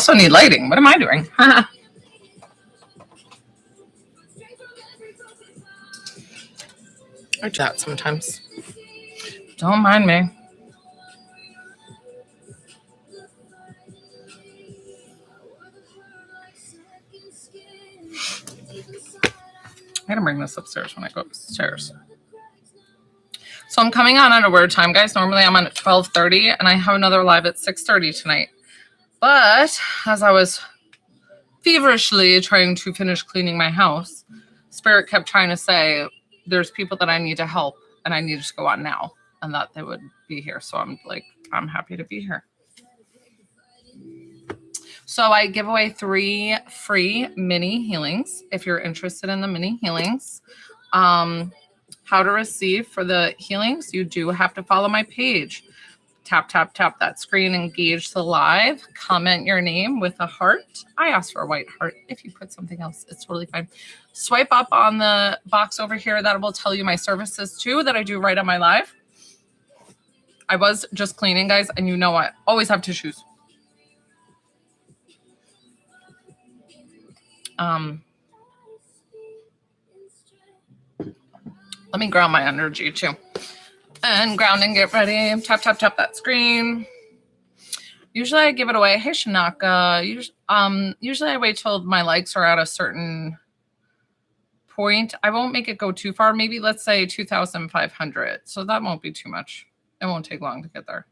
also need lighting. What am I doing? I chat sometimes. Don't mind me. I gotta bring this upstairs when I go upstairs. So I'm coming on at a weird time, guys. Normally I'm on at 12:30, and I have another live at 6:30 tonight. But as I was feverishly trying to finish cleaning my house, Spirit kept trying to say, there's people that I need to help, and I need to go on now, and that they would be here. So I'm like, I'm happy to be here. So I give away 3 free mini healings. If you're interested in the mini healings, how to receive for the healings, you do have to follow my page. Tap, tap, tap that screen, engage the live, comment your name with a heart. I asked for a white heart. If you put something else, it's totally fine. Swipe up on the box over here. That will tell you my services too that I do right on my live. I was just cleaning, guys, and you know what? Always have tissues. Let me ground my energy too. And ground and get ready. Tap, tap, tap that screen. Usually I give it away. Hey, Shanaka. Usually I wait till my likes are at a certain point. I won't make it go too far. Maybe let's say 2,500. So that won't be too much. It won't take long to get there.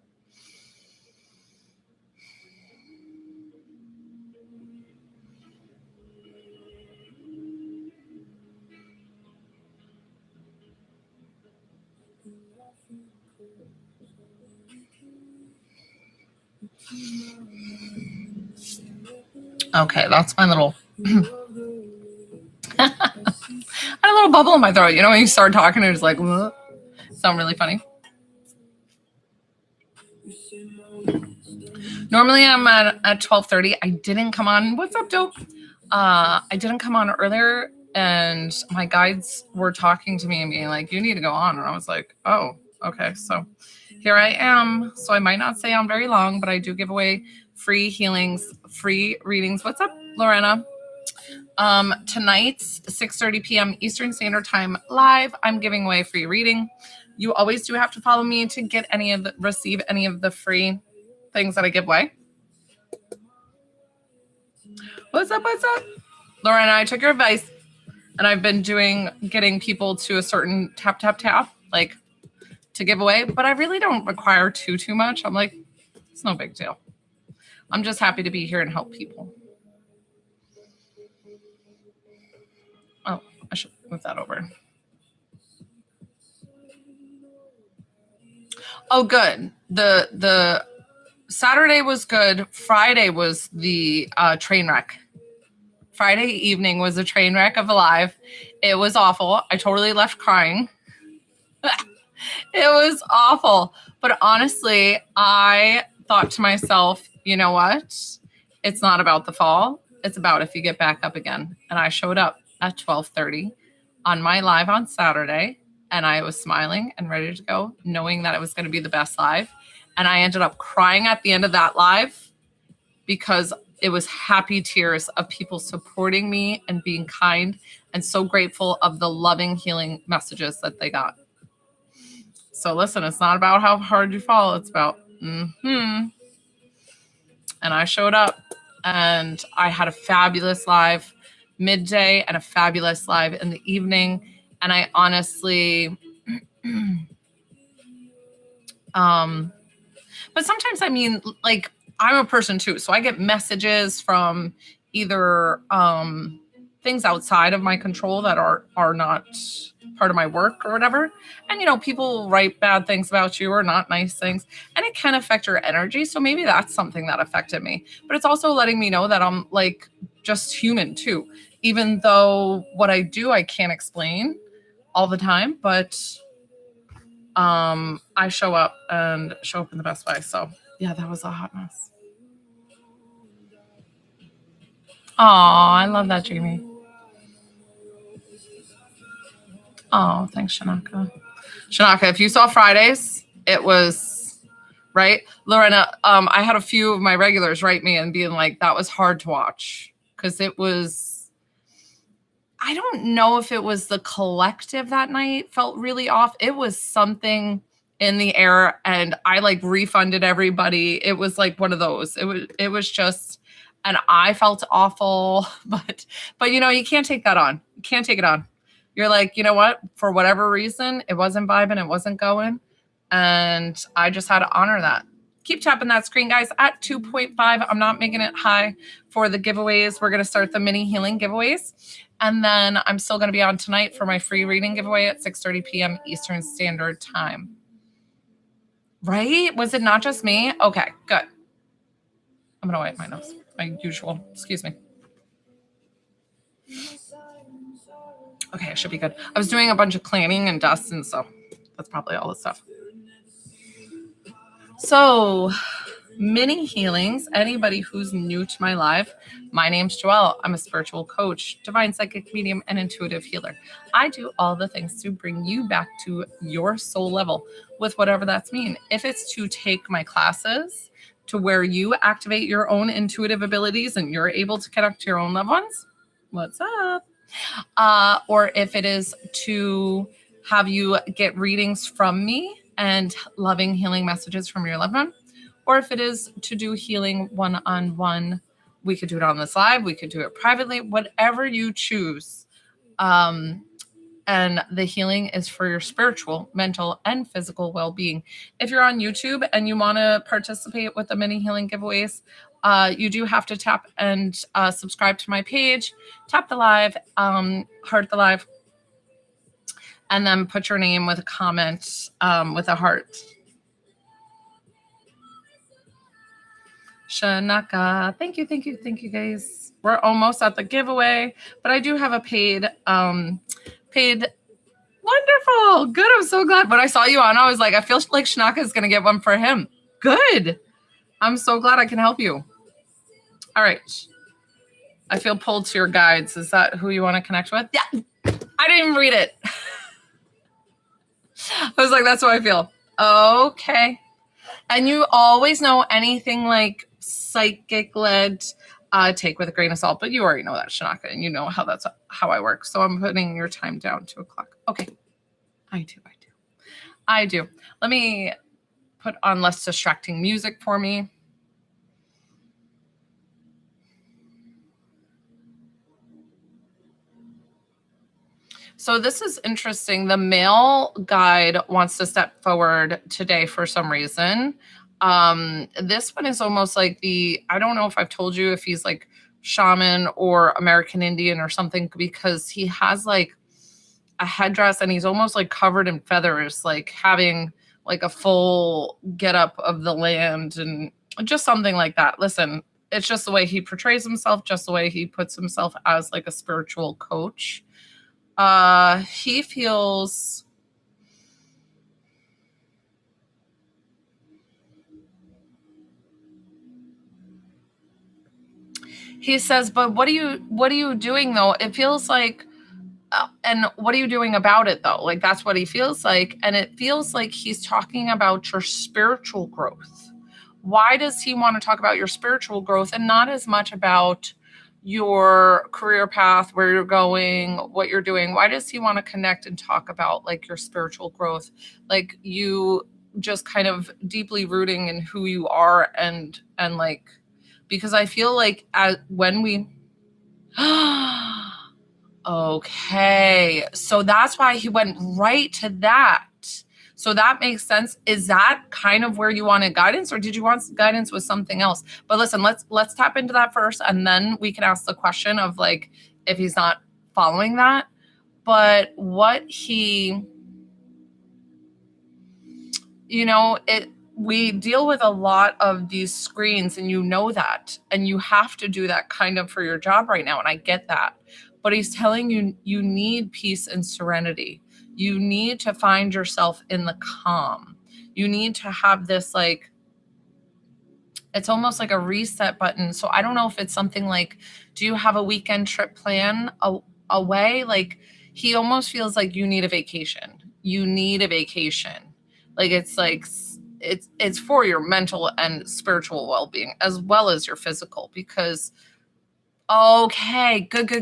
Okay, that's my little... I had a little bubble in my throat. You know when you start talking and it's like, what? Sound really funny. Normally I'm at 12:30. I didn't come on. What's up, Dope? I didn't come on earlier, and my guides were talking to me and being like, you need to go on. And I was like, oh, okay. So here I am. So I might not stay on very long, but I do give away free healings, free readings. What's up, Lorena? Tonight's 6:30 p.m. Eastern Standard Time live. I'm giving away free reading. You always do have to follow me to get receive any of the free things that I give away. What's up? What's up? Lorena, I took your advice, and I've been getting people to a certain tap, tap, tap, like to give away, but I really don't require too much. I'm like, it's no big deal. I'm just happy to be here and help people. Oh, I should move that over. Oh, good. The Saturday was good. Friday was the train wreck. Friday evening was a train wreck of a live. It was awful. I totally left crying. It was awful. But honestly, I thought to myself, you know what? It's not about the fall. It's about if you get back up again. And I showed up at 12:30 on my live on Saturday, and I was smiling and ready to go, knowing that it was going to be the best live. And I ended up crying at the end of that live because it was happy tears of people supporting me and being kind, and so grateful of the loving, healing messages that they got. So listen, it's not about how hard you fall. It's about, And I showed up, and I had a fabulous live midday and a fabulous live in the evening. And I honestly, but sometimes, I mean, like, I'm a person too. So I get messages from either things outside of my control that are not part of my work or whatever. And, you know, people write bad things about you or not nice things, and it can affect your energy. So maybe that's something that affected me. But it's also letting me know that I'm like just human too, even though what I do, I can't explain all the time. But I show up in the best way. So yeah, that was a hot mess. Oh, I love that, Jamie. Oh, thanks, Shanaka. Shanaka, if you saw Fridays, it was right? Lorena, I had a few of my regulars write me and being like, that was hard to watch because it was, I don't know if it was the collective that night felt really off. It was something in the air and I like refunded everybody. It was like one of those. It was just, and I felt awful, but you know, you can't take that on. You can't take it on. You're like, you know what? For whatever reason, it wasn't vibing, it wasn't going. And I just had to honor that. Keep tapping that screen, guys, at 2.5. I'm not making it high for the giveaways. We're going to start the mini healing giveaways. And then I'm still going to be on tonight for my free reading giveaway at 6:30 p.m. Eastern Standard Time. Right? Was it not just me? Okay, good. I'm going to wipe my nose, my usual. Excuse me. Okay, I should be good. I was doing a bunch of cleaning and dust, and so that's probably all the stuff. So, mini healings. Anybody who's new to my live, my name's Joelle. I'm a spiritual coach, divine psychic medium, and intuitive healer. I do all the things to bring you back to your soul level with whatever that's mean. If it's to take my classes to where you activate your own intuitive abilities and you're able to connect to your own loved ones, what's up? Or if it is to have you get readings from me and loving healing messages from your loved one, or if it is to do healing one-on-one, we could do it on this live, we could do it privately, whatever you choose. And the healing is for your spiritual, mental, and physical well-being. If you're on YouTube and you want to participate with the mini healing giveaways, you do have to tap and subscribe to my page, tap the live, heart the live, and then put your name with a comment with a heart. Shanaka, thank you guys. We're almost at the giveaway, but I do have a paid. Wonderful, good. I'm so glad. When I saw you on, I was like, I feel like Shanaka is going to get one for him. Good. I'm so glad I can help you. All right. I feel pulled to your guides. Is that who you want to connect with? Yeah. I didn't even read it. I was like, that's how I feel. Okay. And you always know anything like psychic led, take with a grain of salt, but you already know that, Shanaka, and you know how I work. So I'm putting your time down to 2:00. Okay. I do. Let me put on less distracting music for me. So this is interesting. The male guide wants to step forward today for some reason. This one is almost like I don't know if I've told you if he's like shaman or American Indian or something, because he has like a headdress and he's almost like covered in feathers, like having like a full getup of the land and just something like that. Listen, it's just the way he portrays himself, just the way he puts himself as like a spiritual coach. He feels he says, but what are you doing though? It feels like and what are you doing about it though? Like that's what he feels like, and it feels like he's talking about your spiritual growth. Why does he want to talk about your spiritual growth and not as much about your career path, where you're going, what you're doing? Why does he want to connect and talk about like your spiritual growth, like you just kind of deeply rooting in who you are and like, because I feel like when we okay, so that's why he went right to that. So that makes sense. Is that kind of where you wanted guidance, or did you want guidance with something else? But listen, let's tap into that first, and then we can ask the question of like if he's not following that. But what he, we deal with a lot of these screens, and you know that, and you have to do that kind of for your job right now, and I get that. But he's telling you, you need peace and serenity. You need to find yourself in the calm. You need to have this, like, it's almost like a reset button. So I don't know if it's something like, do you have a weekend trip plan away? Like, he almost feels like you need a vacation. You need a vacation. Like, it's like it's for your mental and spiritual well-being as well as your physical, because okay, good.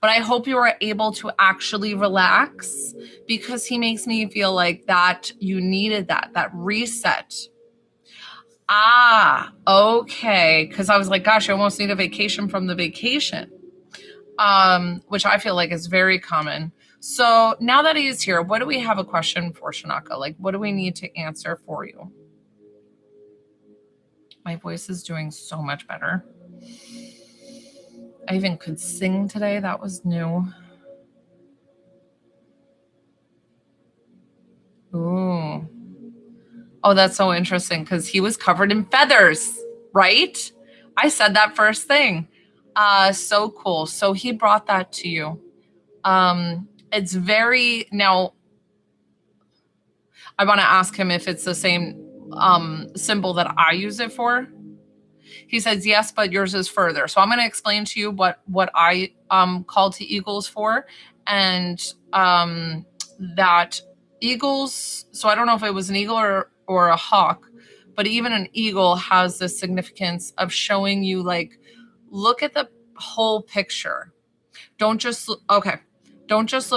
But I hope you are able to actually relax, because he makes me feel like that you needed that reset. Ah, okay. Because I was like, gosh, you almost need a vacation from the vacation, which I feel like is very common. So now that he's here, what do we have a question for, Shanaka? Like, what do we need to answer for you? My voice is doing so much better. I even could sing today. That was new. Ooh. Oh, that's so interesting, because he was covered in feathers, right? I said that first thing. So cool. So he brought that to you. It's very, now I want to ask him if it's the same symbol that I use it for. He says yes, but yours is further. So I'm going to explain to you what I call to eagles for, and that eagles. So I don't know if it was an eagle or a hawk, but even an eagle has the significance of showing you, like, look at the whole picture. Don't just look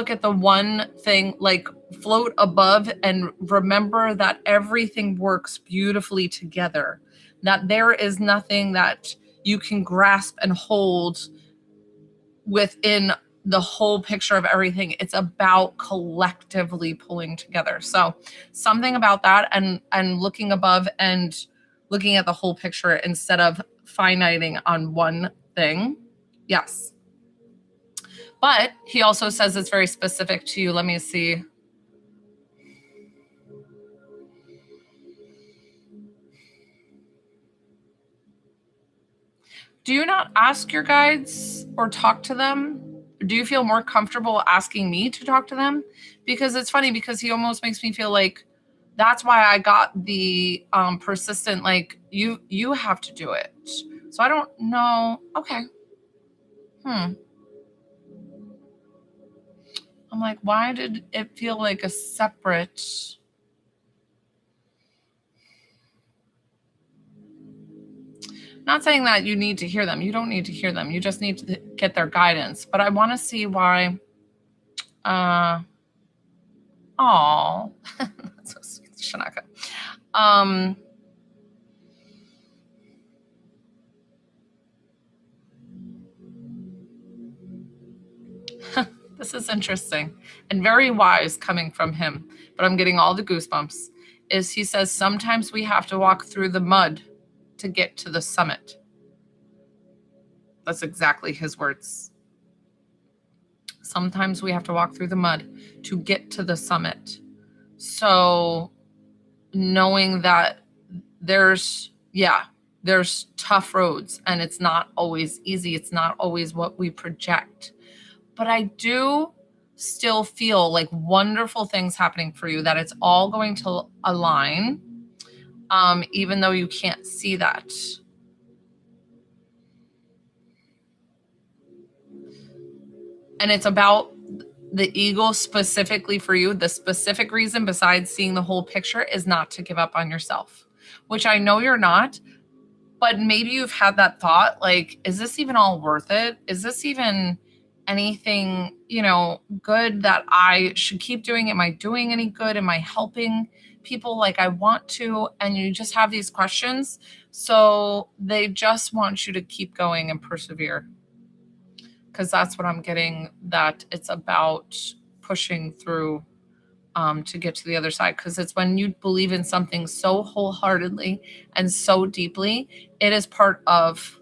at the one thing, like float above and remember that everything works beautifully together, that there is nothing that you can grasp and hold within the whole picture of everything. It's about collectively pulling together. So something about that, and looking above and looking at the whole picture instead of finiting on one thing. Yes. But he also says it's very specific to you. Let me see. Do you not ask your guides or talk to them? Do you feel more comfortable asking me to talk to them? Because it's funny, because he almost makes me feel like that's why I got the persistent, like, you have to do it. So I don't know. Okay. I'm like, why did it feel like a separate? Not saying that you need to hear them. You don't need to hear them. You just need to get their guidance. But I want to see why. Oh, that's so sweet, Shanaka. This is interesting and very wise coming from him, but I'm getting all the goosebumps. Is he says sometimes we have to walk through the mud to get to the summit. That's exactly his words. Sometimes we have to walk through the mud to get to the summit. So knowing that there's tough roads, and it's not always easy. It's not always what we project. But I do still feel like wonderful things happening for you, that it's all going to align, even though you can't see that. And it's about the eagle specifically for you. The specific reason, besides seeing the whole picture, is not to give up on yourself, which I know you're not. But maybe you've had that thought, like, is this even all worth it? Is this even anything, good that I should keep doing? Am I doing any good? Am I helping people like I want to? And you just have these questions. So they just want you to keep going and persevere. Because that's what I'm getting, that it's about pushing through to get to the other side. Because it's when you believe in something so wholeheartedly and so deeply, it is part of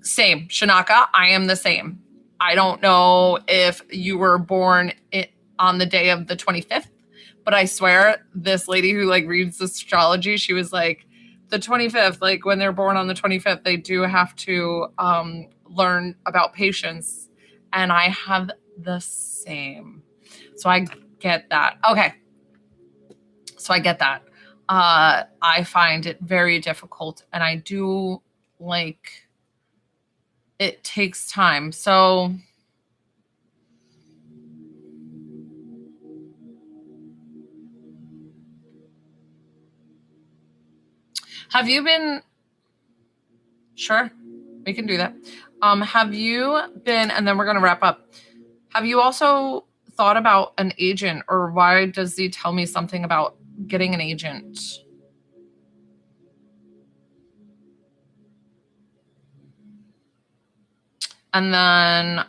same Shanaka. I am the same. I don't know if you were born on the day of the 25th, but I swear this lady who like reads astrology, she was like, the 25th, like when they're born on the 25th, they do have to learn about patience. And I have the same. So I get that. Okay. So I get that. I find it very difficult, and I do like, it takes time. So Have you been, sure, we can do that. Have you been, and then we're going to wrap up. Have you also thought about an agent, or why does he tell me something about getting an agent? And then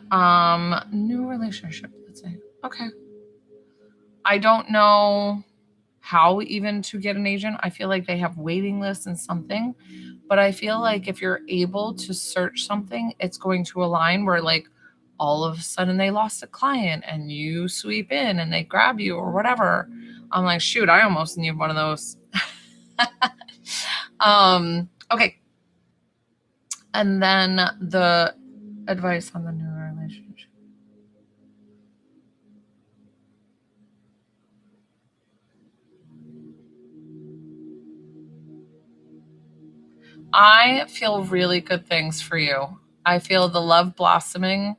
new relationship, let's say. Okay. I don't know how even to get an agent. I feel like they have waiting lists and something, but I feel like if you're able to search something, it's going to align where like all of a sudden they lost a client and you sweep in and they grab you or whatever. I'm like, shoot, I almost need one of those. Okay. And then the advice on the new relationship. I feel really good things for you. I feel the love blossoming.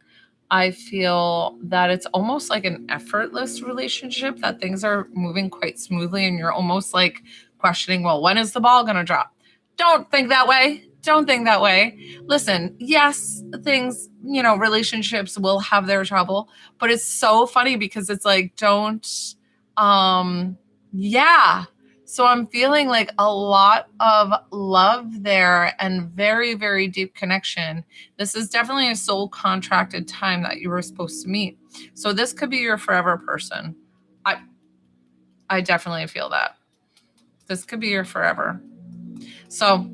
I feel that it's almost like an effortless relationship, that things are moving quite smoothly and you're almost like questioning, well, when is the ball going to drop? Don't think that way. Don't think that way. Listen, yes, things, relationships will have their trouble, but it's so funny because it's like, yeah. So I'm feeling like a lot of love there and very, very deep connection. This is definitely a soul contracted time that you were supposed to meet. So this could be your forever person. I definitely feel that. This could be your forever. So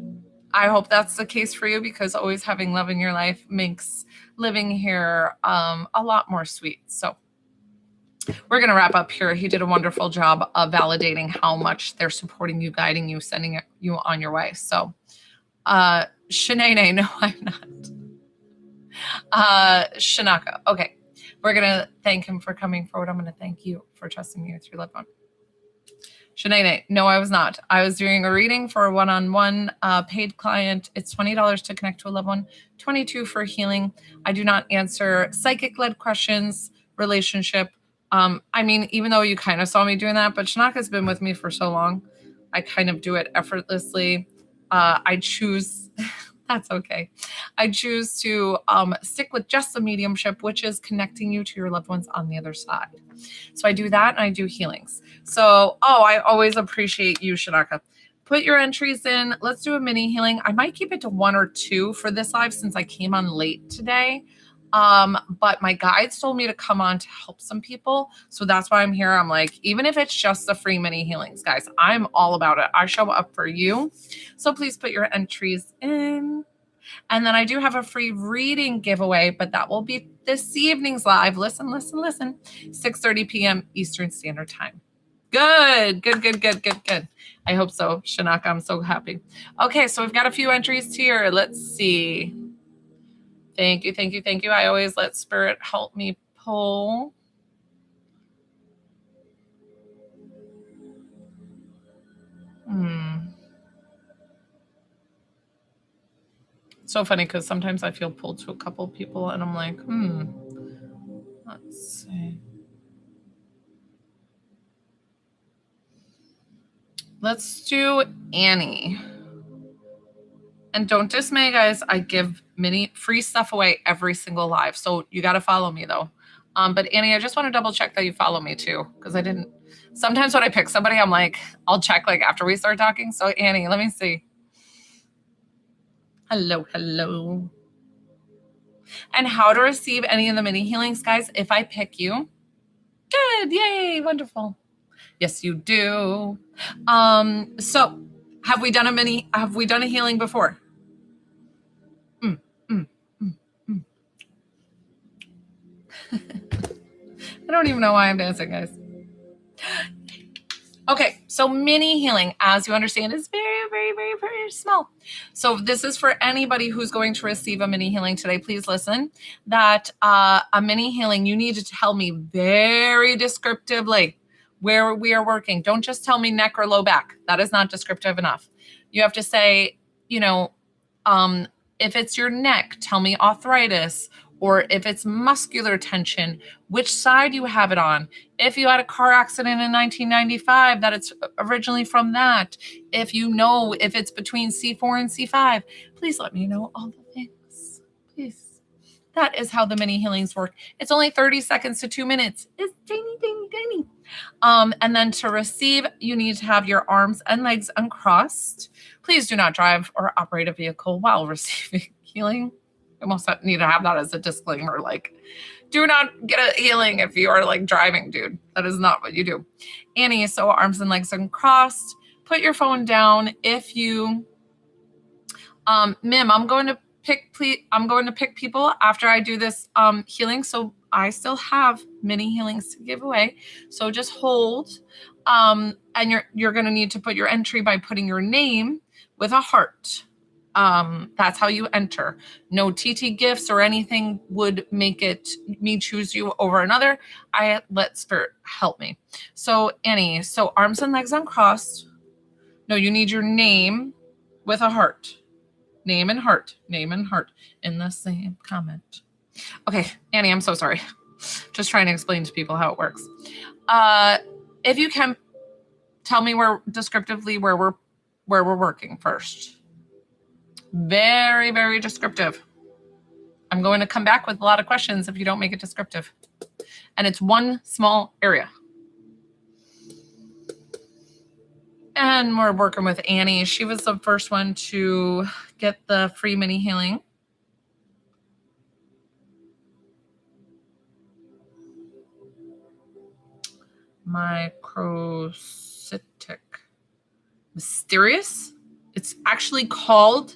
I hope that's the case for you, because always having love in your life makes living here a lot more sweet. So we're going to wrap up here. He did a wonderful job of validating how much they're supporting you, guiding you, sending you on your way. So, Shanae, no, I'm not. Shanaka. Okay. We're going to thank him for coming forward. I'm going to thank you for trusting me with your loved one. Shanae, no, I was not. I was doing a reading for a one-on-one paid client. It's $20 to connect to a loved one, $22 for healing. I do not answer psychic-led questions, relationship. I mean, even though you kind of saw me doing that, but Shanaka's been with me for so long, I kind of do it effortlessly. I choose, that's okay. I choose to stick with just the mediumship, which is connecting you to your loved ones on the other side. So I do that and I do healings. So, I always appreciate you, Shanaka. Put your entries in. Let's do a mini healing. I might keep it to 1 or 2 for this live since I came on late today. But my guides told me to come on to help some people. So that's why I'm here. I'm like, even if it's just the free mini healings, guys, I'm all about it. I show up for you. So please put your entries in. And then I do have a free reading giveaway, but that will be this evening's live. Listen, 6:30 p.m. Eastern Standard Time. Good. I hope so, Shanaka. I'm so happy. Okay, so we've got a few entries here. Let's see. Thank you. I always let Spirit help me pull. So funny because sometimes I feel pulled to a couple people and I'm like, let's see. Let's do Annie. And don't dismay, guys. I give mini free stuff away every single live. So you got to follow me though. But Annie, I just want to double check that you follow me too, because I didn't. Sometimes when I pick somebody, I'm like, I'll check like after we start talking. So Annie, let me see. Hello. And how to receive any of the mini healings, guys, if I pick you. Good. Yay. Wonderful. Yes, you do. So have we done a healing before? I don't even know why I'm dancing, guys. Okay, so mini healing, as you understand, is very, very, very, very small. So this is for anybody who's going to receive a mini healing today. Please listen that a mini healing, you need to tell me very descriptively where we are working. Don't just tell me neck or low back. That is not descriptive enough. You have to say, if it's your neck, tell me arthritis or if it's muscular tension, which side you have it on. If you had a car accident in 1995, that it's originally from that. If you know if it's between C4 and C5, please let me know all the things, please. That is how the mini healings work. It's only 30 seconds to 2 minutes. It's tiny, tiny, tiny. And then to receive, you need to have your arms and legs uncrossed. Please do not drive or operate a vehicle while receiving healing. I almost need to have that as a disclaimer. Like, do not get a healing if you are like driving, dude. That is not what you do. Annie, so arms and legs uncrossed. Put your phone down. If you, Mim, I'm going to pick people after I do this healing. So I still have mini healings to give away. So just hold. And you're going to need to put your entry by putting your name with a heart. That's how you enter. No TT gifts or anything would make it me choose you over another. I let spirit help me. So Annie, so arms and legs uncrossed. No, you need your name with a heart. Name and heart in the same comment. Okay, Annie, I'm so sorry. Just trying to explain to people how it works. If you can tell me descriptively where we're working first. Very, very descriptive. I'm going to come back with a lot of questions if you don't make it descriptive. And it's one small area. And we're working with Annie. She was the first one to get the free mini healing. Microcytic. Mysterious? It's actually called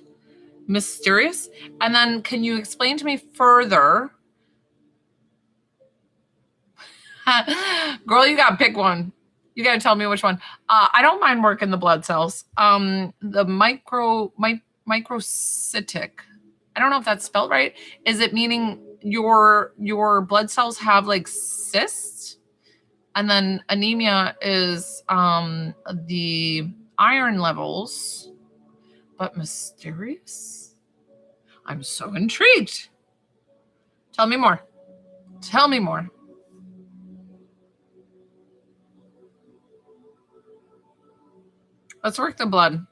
mysterious. And then can you explain to me further? Girl, you got to pick one. You got to tell me which one. I don't mind working the blood cells. The microcytic. I don't know if that's spelled right. Is it meaning your blood cells have like cysts? And then anemia is the iron levels. But mysterious? I'm so intrigued. Tell me more. Tell me more. Let's work the blood.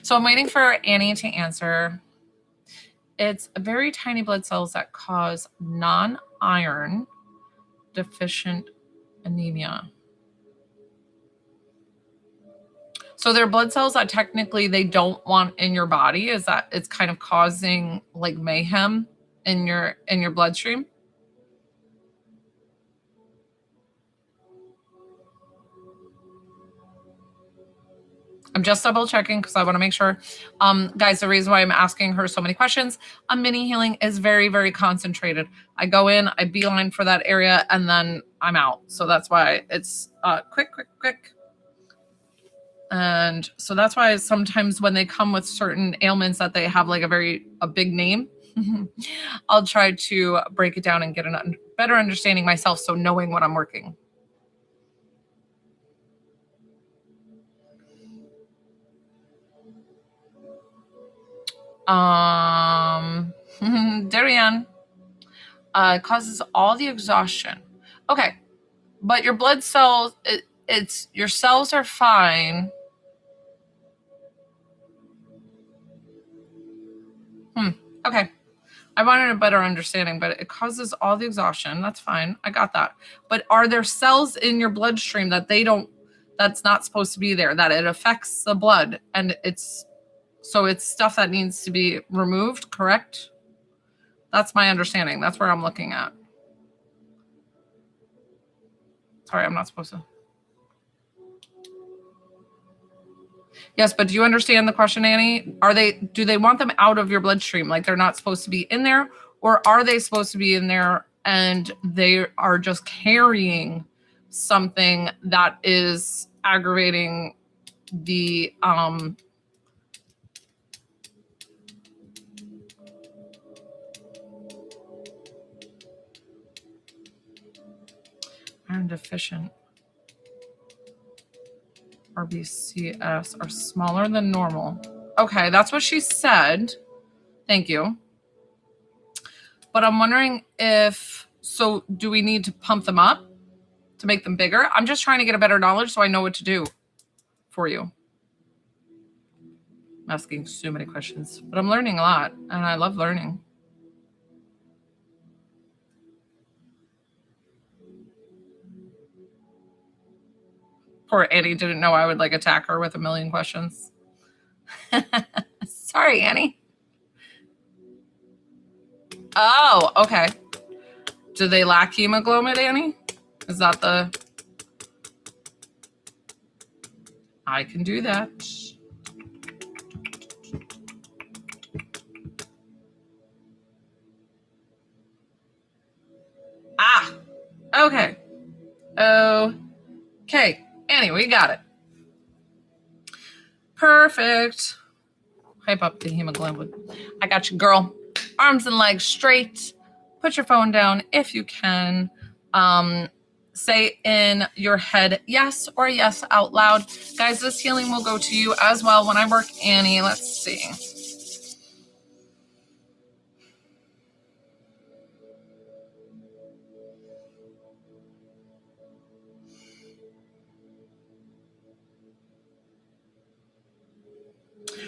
So I'm waiting for Annie to answer. It's very tiny blood cells that cause non-iron deficient anemia. So they're blood cells that technically they don't want in your body. Is that it's kind of causing like mayhem in your bloodstream? I'm just double checking because I want to make sure. Guys, the reason why I'm asking her so many questions, a mini healing is very, very concentrated. I go in, I beeline for that area, and then I'm out. So that's why it's quick. And so that's why sometimes when they come with certain ailments that they have like a big name, I'll try to break it down and get a better understanding myself. So knowing what I'm working. Darian causes all the exhaustion. Okay. But your blood cells, your cells are fine. Okay. I wanted a better understanding, but it causes all the exhaustion. That's fine. I got that. But are there cells in your bloodstream that that's not supposed to be there, that it affects the blood and it's stuff that needs to be removed, correct? That's my understanding. That's where I'm looking at. Sorry, I'm not supposed to. Yes, but do you understand the question, Annie? Do they want them out of your bloodstream? Like they're not supposed to be in there? Or are they supposed to be in there and they are just carrying something that is aggravating the iron deficient RBCS are smaller than normal. Okay, that's what she said. Thank you. But I'm wondering so do we need to pump them up to make them bigger? I'm just trying to get a better knowledge so I know what to do for you. I'm asking so many questions, but I'm learning a lot, and I love learning. Poor Annie didn't know I would like attack her with a million questions. Sorry, Annie. Oh, okay. Do they lack hemoglobin, Annie? Is that the... I can do that. Ah, okay. Okay, Annie, we got it. Perfect. Hype up the hemoglobin. I got you, girl. Arms and legs straight. Put your phone down if you can. Say in your head yes or yes out loud. Guys, this healing will go to you as well when I work Annie. Let's see.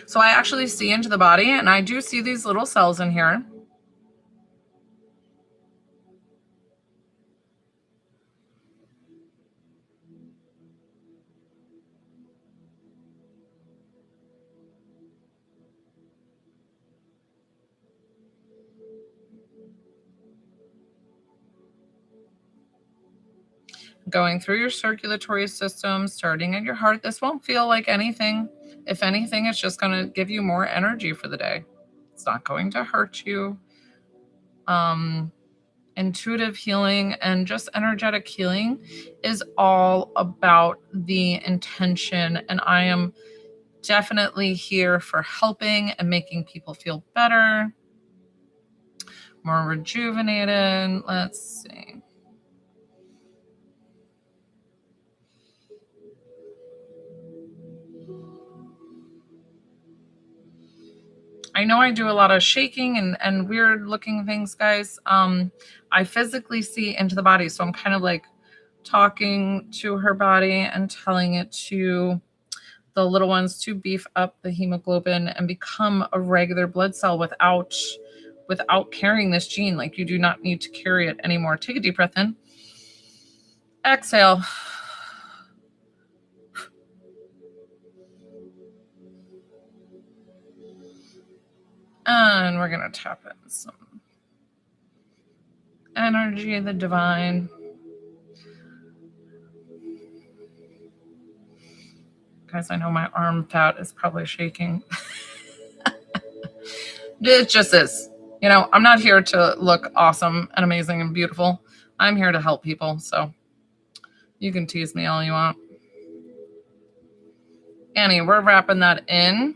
So I actually see into the body, and I do see these little cells in here. Going through your circulatory system, starting at your heart. This won't feel like anything. If anything, it's just going to give you more energy for the day. It's not going to hurt you. Intuitive healing and just energetic healing is all about the intention. And I am definitely here for helping and making people feel better, more rejuvenated. Let's see. I know I do a lot of shaking and weird looking things, guys. I physically see into the body. So I'm kind of like talking to her body and telling it to the little ones to beef up the hemoglobin and become a regular blood cell without carrying this gene. Like, you do not need to carry it anymore. Take a deep breath in. Exhale. And we're going to tap in some energy of the divine. Guys, I know my arm fat is probably shaking. It just is. You know, I'm not here to look awesome and amazing and beautiful. I'm here to help people. So you can tease me all you want. Annie, we're wrapping that in.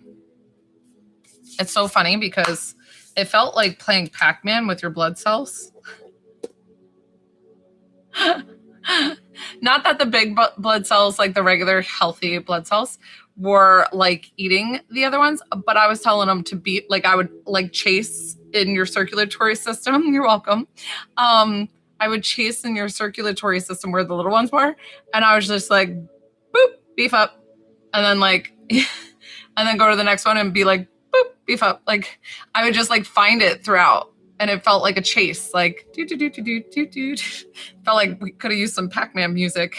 It's so funny because it felt like playing Pac-Man with your blood cells. Not that the big blood cells, like the regular healthy blood cells, were like eating the other ones, but I was telling them to be like, I would like chase in your circulatory system. You're welcome. I would chase in your circulatory system where the little ones were. And I was just like, boop, beef up. And then like, and then go to the next one and be like, boop, beef up. Like, I would just like find it throughout. And it felt like a chase, like do do do do do do do. Felt like we could have used some Pac-Man music.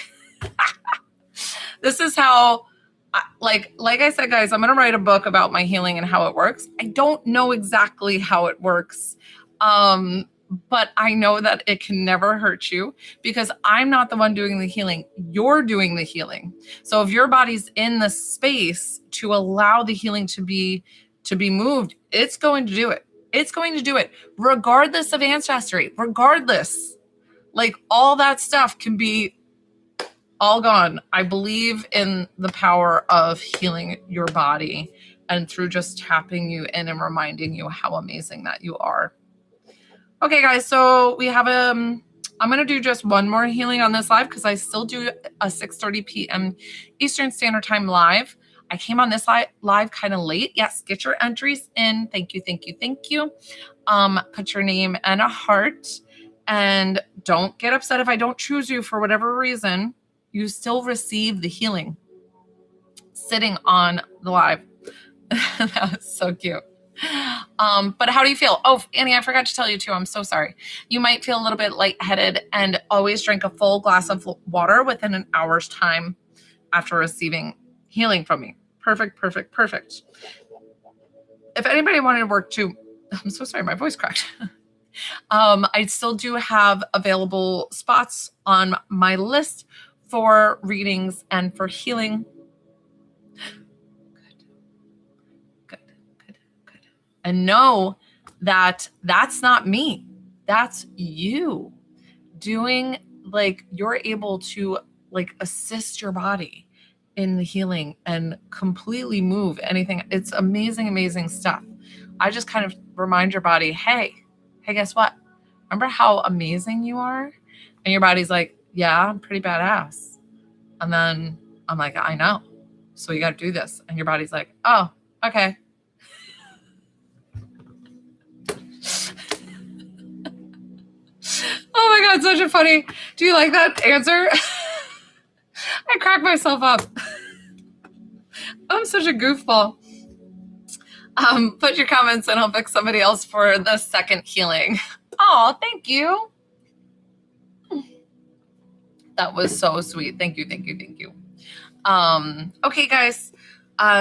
This is how, like I said, guys, I'm gonna write a book about my healing and how it works. I don't know exactly how it works, but I know that it can never hurt you because I'm not the one doing the healing. You're doing the healing. So if your body's in the space to allow the healing to be moved, it's going to do it. It's going to do it regardless of ancestry, regardless. Like, all that stuff can be all gone. I believe in the power of healing your body and through just tapping you in and reminding you how amazing that you are. Okay, guys, so we have I'm going to do just one more healing on this live because I still do a 6:30 p.m. Eastern Standard Time live. I came on this live kind of late. Yes, get your entries in. Thank you, thank you, thank you. Put your name and a heart, and don't get upset if I don't choose you for whatever reason. You still receive the healing sitting on the live. That was so cute. But how do you feel? Oh, Annie, I forgot to tell you too. I'm so sorry. You might feel a little bit lightheaded, and always drink a full glass of water within an hour's time after receiving healing from me. Perfect, perfect, perfect. If anybody wanted to work too, I'm so sorry, my voice cracked. I still do have available spots on my list for readings and for healing. Good. And know that that's not me. That's you doing, like, you're able to like assist your body in the healing and completely move anything. It's amazing, amazing stuff. I just kind of remind your body, hey, guess what? Remember how amazing you are? And your body's like, yeah, I'm pretty badass. And then I'm like, I know. So you got to do this. And your body's like, oh, okay. Oh my God, such a funny. Do you like that answer? I cracked myself up. I'm such a goofball. Put your comments and I'll pick somebody else for the second healing. Oh, thank you. That was so sweet. Thank you, thank you, thank you. Okay, guys.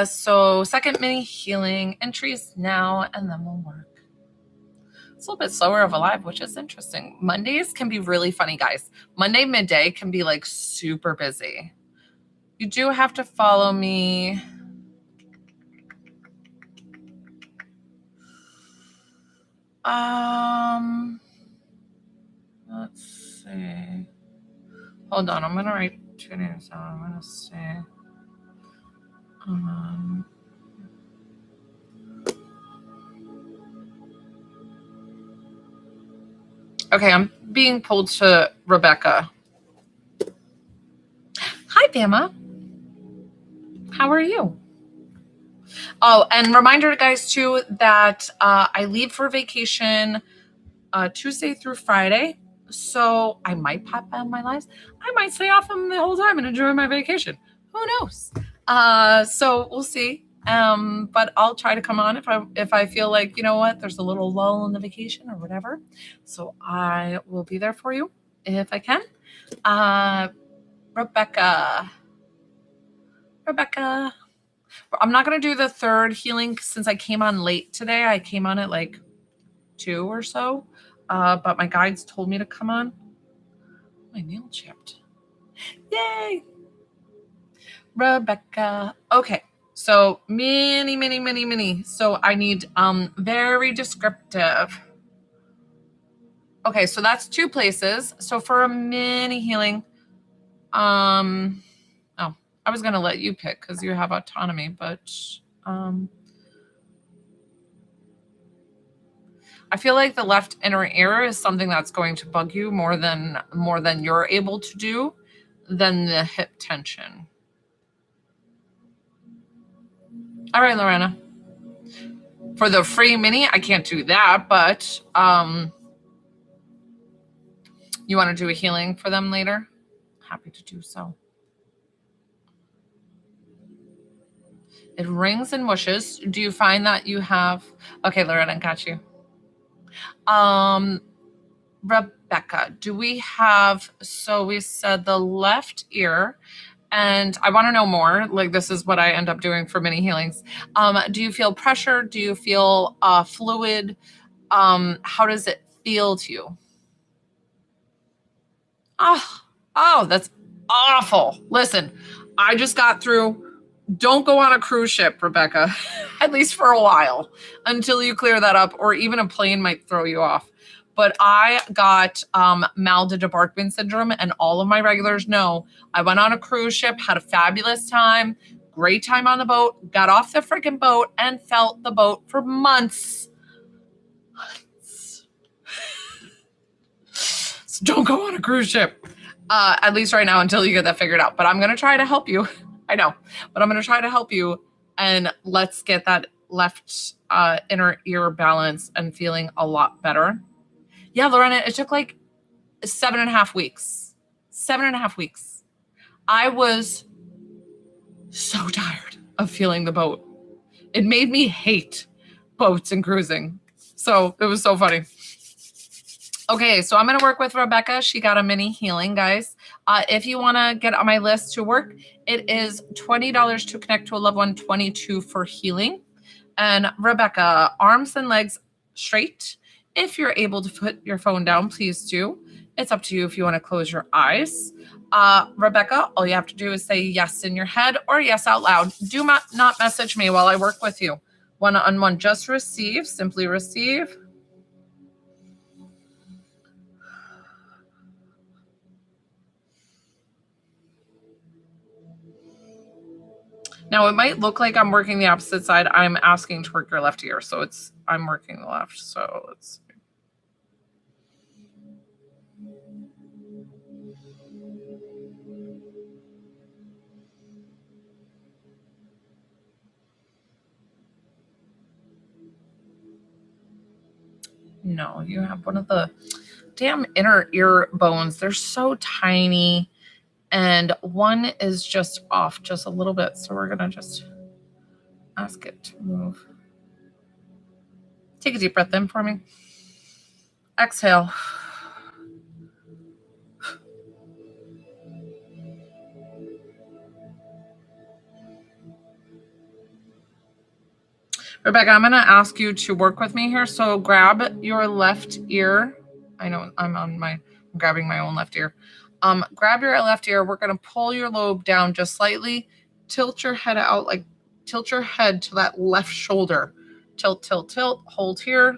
So second mini healing entries now, and then we'll work. It's a little bit slower of a live, which is interesting. Mondays can be really funny, guys. Monday midday can be like super busy. You do have to follow me. Let's see. Hold on, I'm gonna write two names down. I'm gonna say. Okay, I'm being pulled to Rebecca. Hi, Bama. How are you? Oh, and reminder, guys, too, that I leave for vacation Tuesday through Friday. So I might pop on my lives. I might stay off them the whole time and enjoy my vacation. Who knows? So we'll see. But I'll try to come on if I feel like, you know what, there's a little lull in the vacation or whatever. So I will be there for you if I can. Rebecca. I'm not going to do the third healing since I came on late today. I came on at like 2 or so. But my guides told me to come on. My nail chipped. Yay! Rebecca. Okay. So many. So I need very descriptive. Okay, so that's 2 places. So for a mini healing, I was gonna let you pick because you have autonomy, but I feel like the left inner ear is something that's going to bug you more than you're able to do than the hip tension. All right, Lorena. For the free mini, I can't do that, but you want to do a healing for them later? Happy to do so. It rings and mushes. Do you find that you have... Okay, Lorena, got you. Rebecca, do we have... So we said the left ear, and I want to know more. Like, this is what I end up doing for mini healings. Do you feel pressure? Do you feel fluid? How does it feel to you? Oh, that's awful. Listen, I just got through... Don't go on a cruise ship, Rebecca, at least for a while, until you clear that up, or even a plane might throw you off. But I got mal de debarquement syndrome, and all of my regulars know I went on a cruise ship, had a fabulous time, great time on the boat, got off the freaking boat, and felt the boat for months. So don't go on a cruise ship, at least right now, until you get that figured out. But I'm going to try to help you. I I know, but I'm going to try to help you, and let's get that left inner ear balance and feeling a lot better. Yeah, Lorena, it took like 7.5 weeks. 7.5 weeks. I was so tired of feeling the boat. It made me hate boats and cruising. So it was so funny. Okay, so I'm going to work with Rebecca. She got a mini healing, guys. If you want to get on my list to work, it is $20 to connect to a loved one, $22 for healing. And Rebecca, arms and legs straight. If you're able to put your phone down, please do. It's up to you if you want to close your eyes. Rebecca, all you have to do is say yes in your head or yes out loud. Do not message me while I work with you. One-on-one, just receive, simply receive. Now, it might look like I'm working the opposite side. I'm asking to work your left ear, so I'm working the left. So let's see. No, you have one of the damn inner ear bones. They're so tiny, and one is just off just a little bit. So we're going to just ask it to move. Take a deep breath in for me. Exhale. Rebecca, I'm going to ask you to work with me here. So grab your left ear. I know I'm grabbing my own left ear. Grab your left ear. We're going to pull your lobe down just slightly. Tilt your head out, like tilt your head to that left shoulder. Tilt, tilt, tilt. Hold here.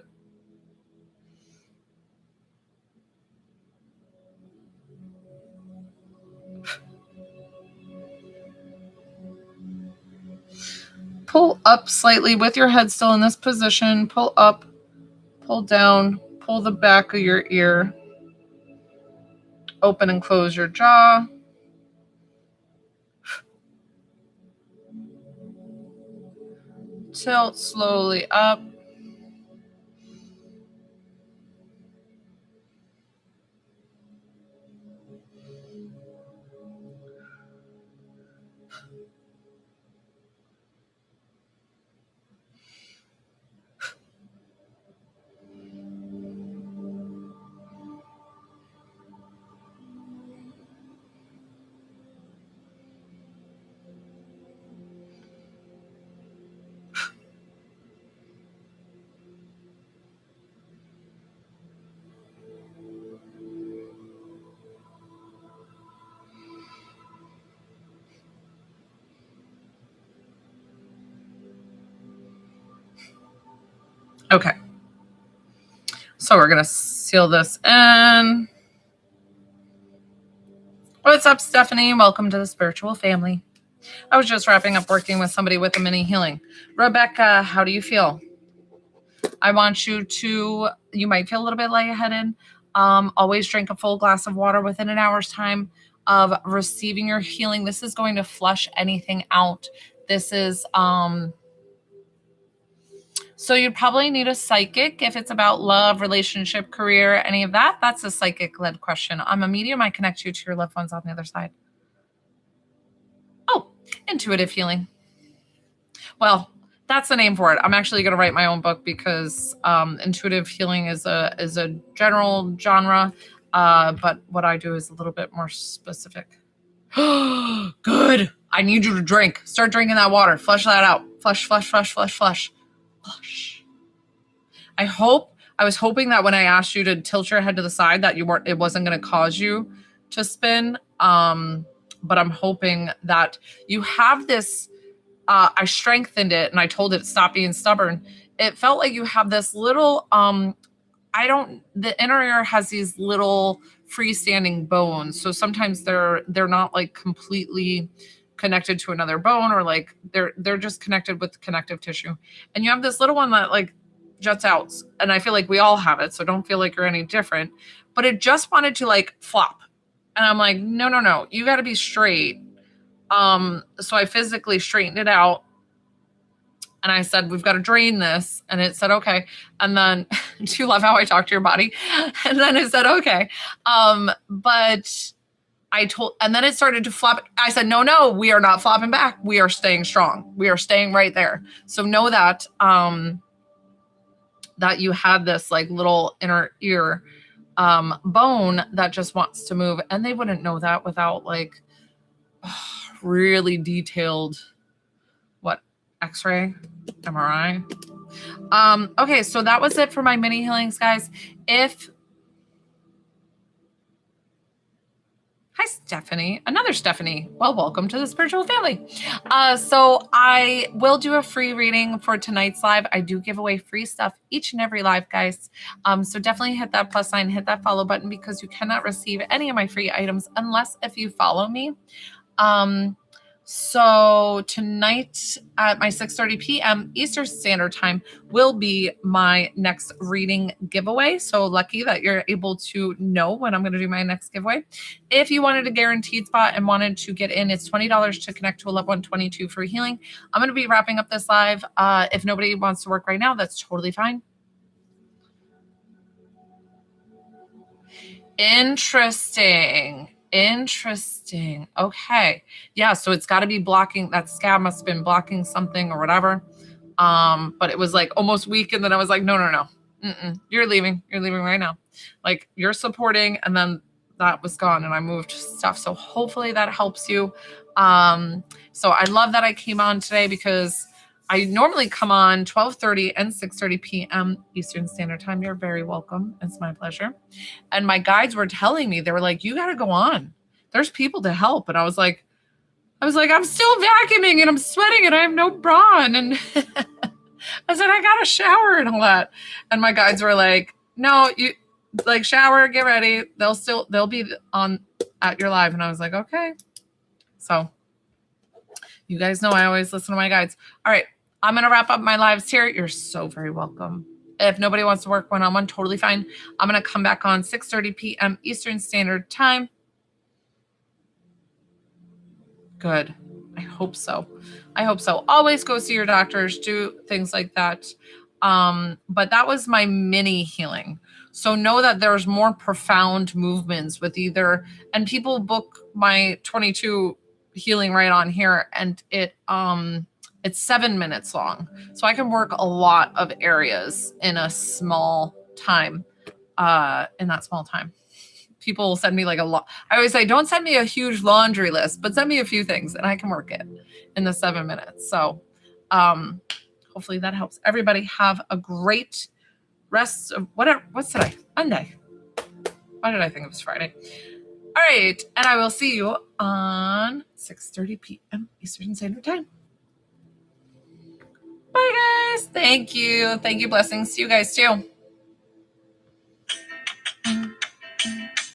Pull up slightly with your head still in this position. Pull up, pull down, pull the back of your ear. Open and close your jaw. Tilt slowly up. Okay. So we're going to seal this in. What's up, Stephanie? Welcome to the spiritual family. I was just wrapping up working with somebody with a mini healing. Rebecca, how do you feel? I want you might feel a little bit lightheaded. Always drink a full glass of water within an hour's time of receiving your healing. This is going to flush anything out. This is, so you'd probably need a psychic if it's about love, relationship, career, any of that. That's a psychic-led question. I'm a medium. I connect you to your loved ones on the other side. Oh, intuitive healing. Well, that's the name for it. I'm actually going to write my own book because intuitive healing is a general genre, but what I do is a little bit more specific. Good. I need you to drink. Start drinking that water. Flush that out. Flush, flush, flush, flush, flush. Flush. I was hoping that when I asked you to tilt your head to the side that it wasn't going to cause you to spin. But I'm hoping that you have this, I strengthened it and I told it stop being stubborn. It felt like you have this little, the inner ear has these little freestanding bones. So sometimes they're not like completely connected to another bone, or like they're just connected with connective tissue. And you have this little one that like juts out. And I feel like we all have it. So don't feel like you're any different, but it just wanted to like flop. And I'm like, no, you got to be straight. So I physically straightened it out and I said, we've got to drain this. And it said, okay. And then do you love how I talk to your body? And then it said, okay. But and then it started to flop. I said, no, we are not flopping back. We are staying strong. We are staying right there. So know that, that you had this like little inner ear, bone that just wants to move. And they wouldn't know that without like really detailed, X-ray, MRI. Okay, so that was it for my mini healings, guys. Hi, Stephanie. Another Stephanie. Well, welcome to the spiritual family. So I will do a free reading for tonight's live. I do give away free stuff each and every live, guys. So definitely hit that plus sign, hit that follow button, because you cannot receive any of my free items unless if you follow me. So tonight at my 6:30 p.m. Eastern Standard Time will be my next reading giveaway. So lucky that you're able to know when I'm going to do my next giveaway. If you wanted a guaranteed spot and wanted to get in, it's $20 to connect to a level 122 free healing. I'm going to be wrapping up this live. If nobody wants to work right now, that's totally fine. Interesting. Okay. Yeah. So it's got to be blocking. That scab must have been blocking something or whatever. But it was like almost weak. And then I was like, no. You're leaving right now. Like you're supporting. And then that was gone and I moved stuff. So hopefully that helps you. So I love that I came on today because I normally come on 12:30 and 6:30 p.m. Eastern Standard Time. You're very welcome. It's my pleasure. And my guides were telling me, they were like, you got to go on. There's people to help. And I was like, I'm still vacuuming and I'm sweating and I have no bra on. And I said, I got to shower and all that. And my guides were like, no, you like shower, get ready. They'll be on at your live. And I was like, okay. So you guys know I always listen to my guides. All right. I'm going to wrap up my lives here. You're so very welcome. If nobody wants to work one-on-one, totally fine. I'm going to come back on 6:30 p.m. Eastern Standard Time. Good. I hope so. Always go see your doctors, do things like that. But that was my mini healing. So know that there's more profound movements with either, and people book my 22 healing right on here, and it's 7 minutes long. So I can work a lot of areas in a small time, in that small time. People send me like a lot. I always say, don't send me a huge laundry list, but send me a few things and I can work it in the 7 minutes. So hopefully that helps. Everybody have a great rest of what's today? Monday. Why did I think it was Friday? All right. And I will see you on 6:30 p.m. Eastern Standard Time. Bye, guys. Thank you. Blessings to you guys too.